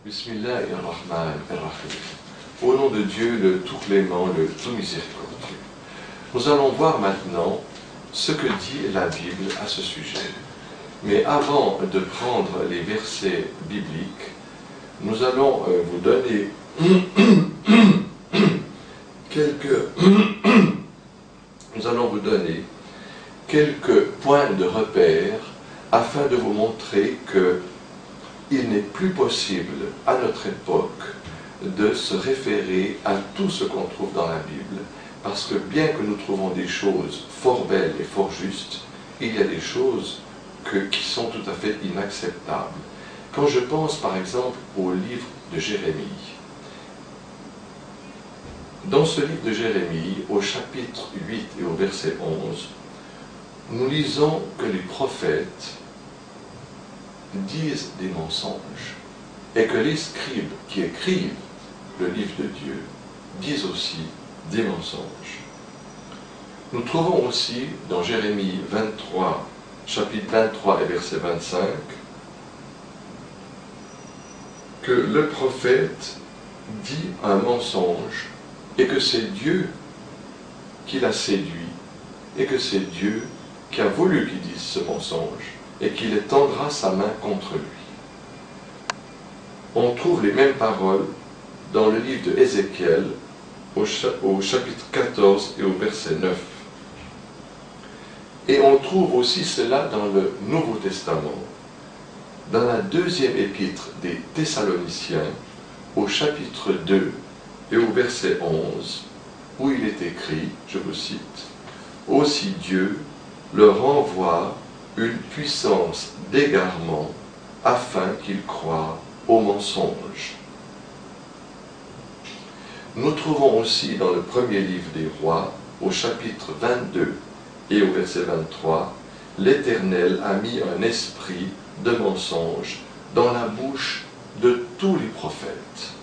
Bismillahirrahmanirrahim. Au nom de Dieu, le tout clément, le tout miséricordieux. Nous allons voir maintenant ce que dit la Bible à ce sujet. Mais avant de prendre les versets bibliques, nous allons vous donner quelques points de repère afin de vous montrer que il n'est plus possible à notre époque de se référer à tout ce qu'on trouve dans la Bible, parce que bien que nous trouvons des choses fort belles et fort justes, il y a des choses qui sont tout à fait inacceptables. Quand je pense par exemple au livre de Jérémie, dans ce livre de Jérémie, au chapitre 8 et au verset 11, nous lisons que les prophètes disent des mensonges et que les scribes qui écrivent le livre de Dieu disent aussi des mensonges. Nous trouvons aussi dans Jérémie 23, chapitre 23 et verset 25, que le prophète dit un mensonge et que c'est Dieu qui l'a séduit et que c'est Dieu qui a voulu qu'il dise ce mensonge et qu'il étendra sa main contre lui. On trouve les mêmes paroles dans le livre de Ézéchiel au chapitre 14 et au verset 9. Et on trouve aussi cela dans le Nouveau Testament, dans la deuxième épître des Thessaloniciens, au chapitre 2 et au verset 11, où il est écrit, je vous cite, « Aussi Dieu leur envoie une puissance d'égarement afin qu'ils croient aux mensonges. » Nous trouvons aussi dans le premier livre des rois, au chapitre 22 et au verset 23, « L'Éternel a mis un esprit de mensonge dans la bouche de tous les prophètes. »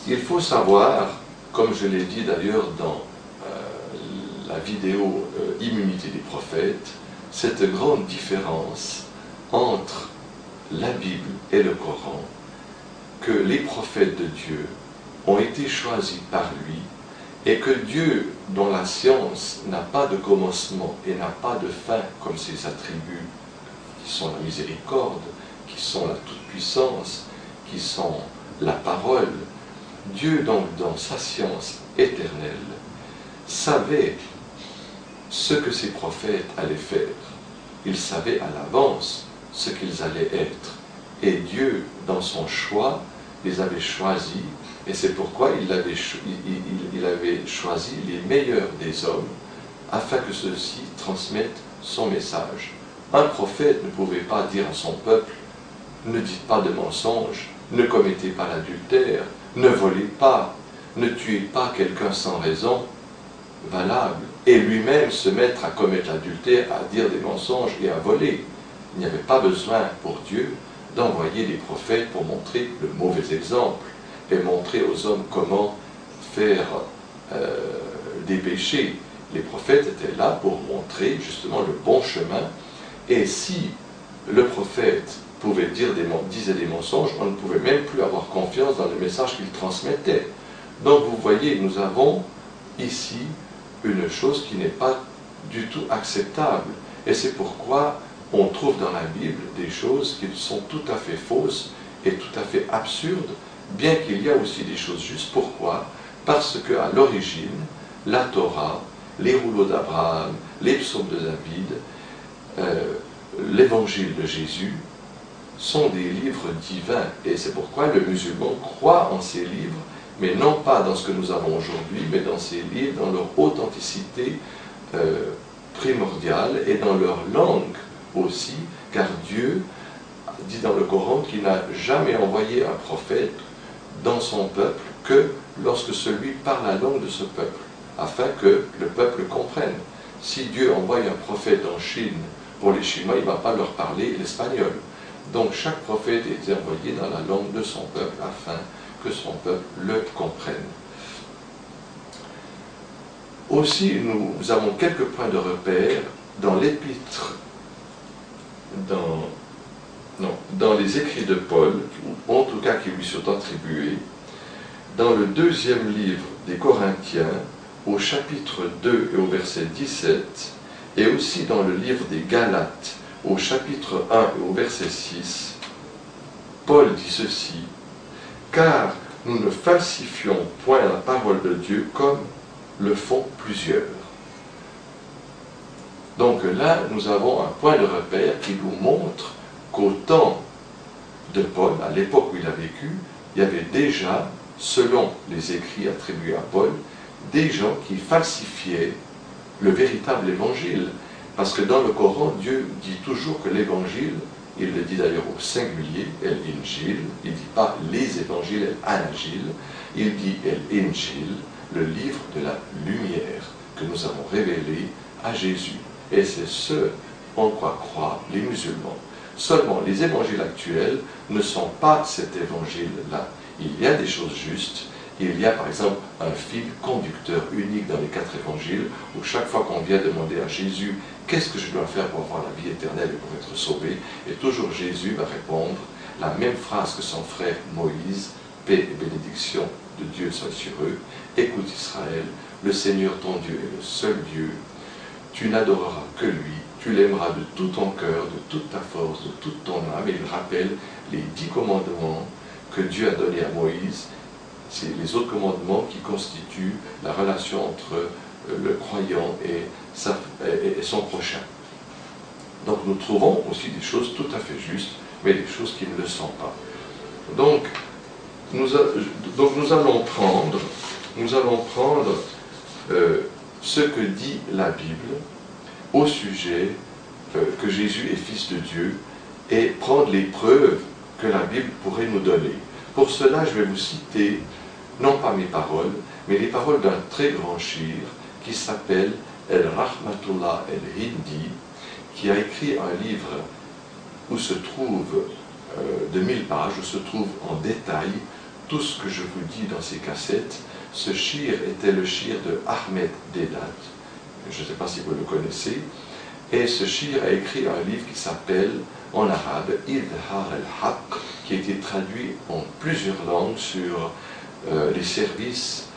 Il faut savoir, comme je l'ai dit d'ailleurs dans la vidéo Immunité des prophètes, cette grande différence entre la Bible et le Coran, que les prophètes de Dieu ont été choisis par lui et que Dieu, dont la science n'a pas de commencement et n'a pas de fin comme ses attributs, qui sont la miséricorde, qui sont la toute-puissance, qui sont la parole, Dieu donc dans sa science éternelle savait ce que ces prophètes allaient faire. Il savait à l'avance ce qu'ils allaient être. Et Dieu, dans son choix, les avait choisis, et c'est pourquoi il avait choisi les meilleurs des hommes, afin que ceux-ci transmettent son message. Un prophète ne pouvait pas dire à son peuple, ne dites pas de mensonges, ne commettez pas l'adultère, ne volez pas, ne tuez pas quelqu'un sans raison valable, et lui-même se mettre à commettre l'adultère, à dire des mensonges et à voler. Il n'y avait pas besoin pour Dieu d'envoyer des prophètes pour montrer le mauvais exemple et montrer aux hommes comment faire des péchés. Les prophètes étaient là pour montrer justement le bon chemin, et si le prophète disait des mensonges, on ne pouvait même plus avoir confiance dans le message qu'il transmettait. Donc vous voyez, nous avons ici une chose qui n'est pas du tout acceptable. Et c'est pourquoi on trouve dans la Bible des choses qui sont tout à fait fausses et tout à fait absurdes, bien qu'il y a aussi des choses justes. Pourquoi? Parce qu'à l'origine, la Torah, les rouleaux d'Abraham, les psaumes de David, l'évangile de Jésus, sont des livres divins. Et c'est pourquoi le musulman croit en ces livres, mais non pas dans ce que nous avons aujourd'hui, mais dans ces livres, dans leur authenticité primordiale et dans leur langue aussi, car Dieu dit dans le Coran qu'il n'a jamais envoyé un prophète dans son peuple que lorsque celui parle la langue de ce peuple, afin que le peuple comprenne. Si Dieu envoie un prophète en Chine, pour les Chinois, il ne va pas leur parler l'espagnol. Donc chaque prophète est envoyé dans la langue de son peuple afin que son peuple le comprenne. Aussi, nous avons quelques points de repère dans l'épître, dans non, dans les écrits de Paul, ou en tout cas qui lui sont attribués, dans le deuxième livre des Corinthiens, au chapitre 2 et au verset 17, et aussi dans le livre des Galates, au chapitre 1 et au verset 6, Paul dit ceci, « Car nous ne falsifions point la parole de Dieu comme le font plusieurs. » Donc là, nous avons un point de repère qui nous montre qu'au temps de Paul, à l'époque où il a vécu, il y avait déjà, selon les écrits attribués à Paul, des gens qui falsifiaient le véritable évangile. Parce que dans le Coran, Dieu dit toujours que l'évangile, il le dit d'ailleurs au singulier, el-Injil, il ne dit pas les évangiles, el-Anajil, il dit el-Injil, le livre de la lumière que nous avons révélé à Jésus. Et c'est ce en quoi croient les musulmans. Seulement, les évangiles actuels ne sont pas cet évangile-là. Il y a des choses justes. Il y a par exemple un fil conducteur unique dans les 4 évangiles où chaque fois qu'on vient demander à Jésus « Qu'est-ce que je dois faire pour avoir la vie éternelle et pour être sauvé ?» Et toujours Jésus va répondre la même phrase que son frère Moïse « Paix et bénédiction de Dieu soient sur eux. Écoute Israël, le Seigneur ton Dieu est le seul Dieu. Tu n'adoreras que lui, tu l'aimeras de tout ton cœur, de toute ta force, de toute ton âme. » Et il rappelle les 10 commandements que Dieu a donnés à Moïse. C'est les autres commandements qui constituent la relation entre le croyant et son prochain. Donc nous trouvons aussi des choses tout à fait justes, mais des choses qui ne le sont pas. Donc nous allons prendre ce que dit la Bible au sujet que Jésus est Fils de Dieu et prendre les preuves que la Bible pourrait nous donner. Pour cela, je vais vous citer, non pas mes paroles, mais les paroles d'un très grand shir qui s'appelle El-Rahmatullah El-Hindi, qui a écrit un livre où se trouve de 1000 pages, où se trouve en détail tout ce que je vous dis dans ces cassettes. Ce shir était le shir de Ahmed Deedat, je ne sais pas si vous le connaissez, et ce shir a écrit un livre qui s'appelle en arabe Idhar el-Haq, qui a été traduit en plusieurs langues sur les services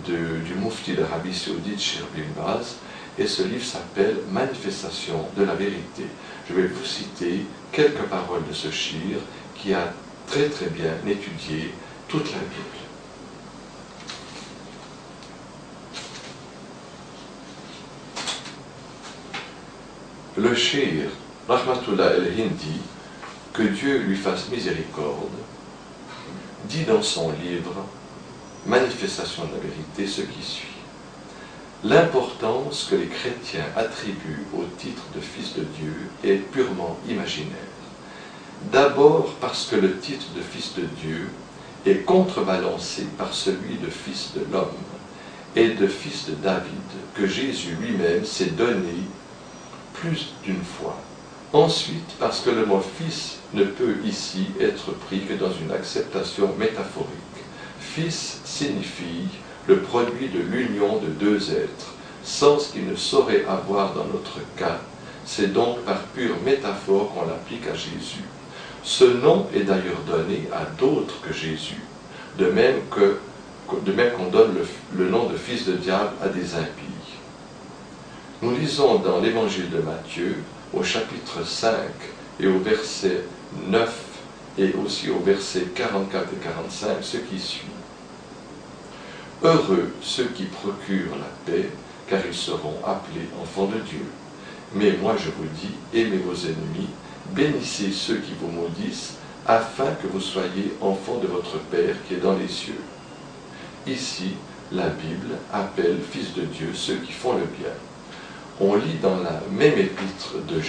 du Mufti d'Arabie Saoudite, Cheikh Bin Baz, et ce livre s'appelle Manifestation de la vérité. Je vais vous citer quelques paroles de ce shir qui a très très bien étudié toute la Bible. Le shir, Rahmatullah el-Hindi, que Dieu lui fasse miséricorde, dit dans son livre Manifestation de la vérité ce qui suit. L'importance que les chrétiens attribuent au titre de Fils de Dieu est purement imaginaire. D'abord parce que le titre de Fils de Dieu est contrebalancé par celui de Fils de l'homme et de Fils de David, que Jésus lui-même s'est donné plus d'une fois. Ensuite, parce que le mot « fils » ne peut ici être pris que dans une acceptation métaphorique. Fils signifie le produit de l'union de deux êtres, sens qu'il ne saurait avoir dans notre cas. C'est donc par pure métaphore qu'on l'applique à Jésus. Ce nom est d'ailleurs donné à d'autres que Jésus, de même qu'on donne le nom de fils de diable à des impies. Nous lisons dans l'évangile de Matthieu, au chapitre 5 et au verset 9 et aussi au verset 44 et 45, ce qui suit. Heureux ceux qui procurent la paix, car ils seront appelés enfants de Dieu. Mais moi je vous dis, aimez vos ennemis, bénissez ceux qui vous maudissent, afin que vous soyez enfants de votre Père qui est dans les cieux. Ici, la Bible appelle fils de Dieu ceux qui font le bien. On lit dans la même épître de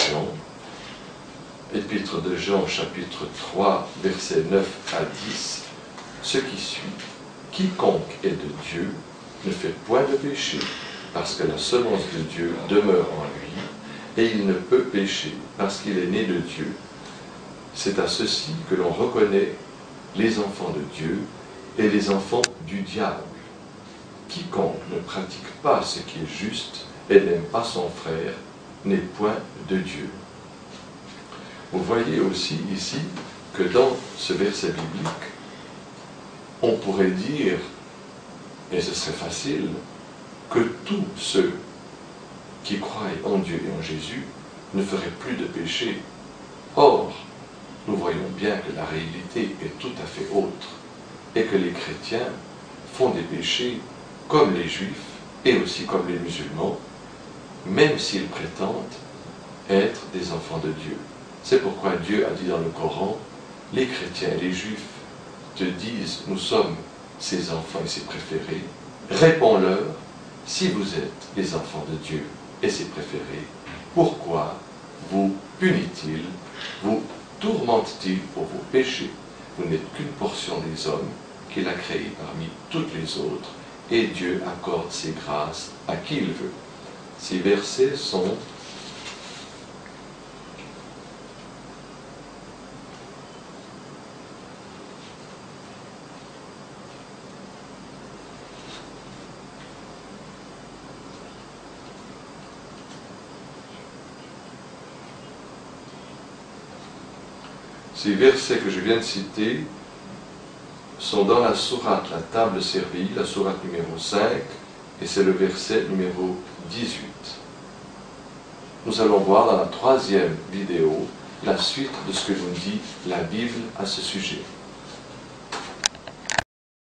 Jean, chapitre 3, versets 9 à 10, ce qui suit. Quiconque est de Dieu ne fait point de péché, parce que la semence de Dieu demeure en lui, et il ne peut pécher, parce qu'il est né de Dieu. C'est à ceci que l'on reconnaît les enfants de Dieu et les enfants du diable. Quiconque ne pratique pas ce qui est juste et n'aime pas son frère n'est point de Dieu. Vous voyez aussi ici que dans ce verset biblique, on pourrait dire, et ce serait facile, que tous ceux qui croient en Dieu et en Jésus ne feraient plus de péché. Or, nous voyons bien que la réalité est tout à fait autre, et que les chrétiens font des péchés comme les juifs et aussi comme les musulmans, même s'ils prétendent être des enfants de Dieu. C'est pourquoi Dieu a dit dans le Coran, les chrétiens et les juifs te disent, nous sommes ses enfants et ses préférés, réponds-leur, si vous êtes les enfants de Dieu et ses préférés, pourquoi vous punit-il, vous tourmente-t-il pour vos péchés? Vous n'êtes qu'une portion des hommes qu'il a créés parmi toutes les autres, et Dieu accorde ses grâces à qui il veut. Ces versets sont ces versets que je viens de citer sont dans la sourate, la table servie, la sourate numéro 5, et c'est le verset numéro 18. Nous allons voir dans la troisième vidéo la suite de ce que nous dit la Bible à ce sujet.